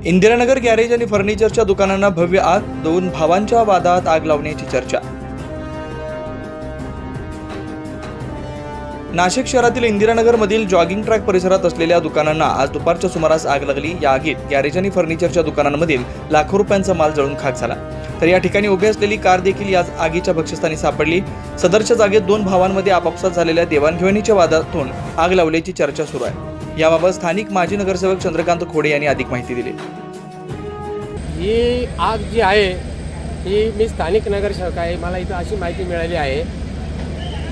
Indiranagar garage आणि फर्निचरच्या दुकानांना भव्य आग, दोन भावांच्या वादात आग लावण्याची चर्चा। नाशिक शहरातील इंदिरानगर मधील जॉगिंग ट्रॅक परिसरात असलेल्या दुकानांना आज दुपारच्या सुमारास आग लागली। या आगीत गॅरेज आणि फर्निचरच्या दुकानांमधील लाखो रुपयांचा माल जळून खाक झाला। तर या ठिकाणी उभी असलेली कार देखील या आगीच्या भक्षस्थानी सापडली। सदरच्या जागेत दोन भावांमध्ये आपापसात झालेल्या देवाणघेवाणीच्या वादातून आग लावल्याची चर्चा सुरू आहे। याबाबत स्थानिक माजी नगरसेवक चंद्रकांत खोडे यांनी अधिक माहिती दिली। ही आग जी आहे ही मी स्थानिक नगरसेवक आहे, मला इथं अशी माहिती मिळाली आहे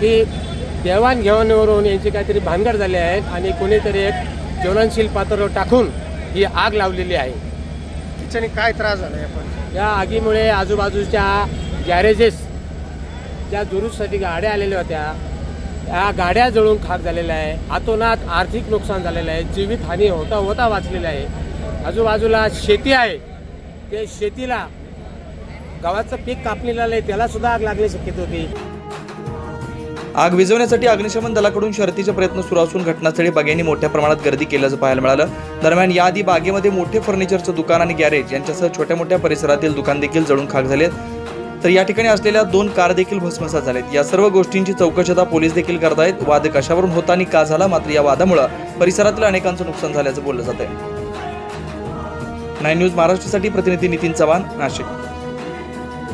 की देवाणघेवाणीवरून यांची काहीतरी भानगड झाली आहे आणि कोणीतरी एक ज्वलनशील पात्र टाकून ही आग लावलेली आहे। तिच्याने काय त्रास झाला आपण? या आगीमुळे आजूबाजूच्या गॅरेजेस ज्या दुरुस्तीसाठी गाड्या आलेल्या होत्या या गाड्या जळून खाक झालेल्या आहे। अतोनात आर्थिक नुकसान झालेलं आहे, जीवितहानी होता वाचलेलं आहे। आजूबाजूला शेती आहे, ते शेतीला गव्हाचं पीक कापणीला आले त्याला सुद्धा आग लागण्याची शक्यता होती। आग विझवण्यासाठी अग्निशमन दलाकडून शर्थीचे प्रयत्न सुरू असून घटनास्थळी बागेंनी मोठ्या प्रमाणात गर्दी केल्याचं पाहायला मिळालं। दरम्यान याआधी बागेमध्ये मोठे फर्निचरचं दुकान आणि गॅरेज यांच्यासह छोट्या मोठ्या परिसरातील दुकान देखील जळून खाक झालेत। तर या ठिकाणी असलेल्या दोन कार देखील भस्मसात झालेत। या सर्व गोष्टींची चौकशी आता पोलीस देखील करतायत। वाद कशावरून होता आणि का झाला, मात्र या वादामुळे परिसरातील अनेकांचं नुकसान झाल्याचं बोललं जातंय। 9 न्यूज महाराष्ट्रासाठी प्रतिनिधी नितीन चव्हाण, नाशिक।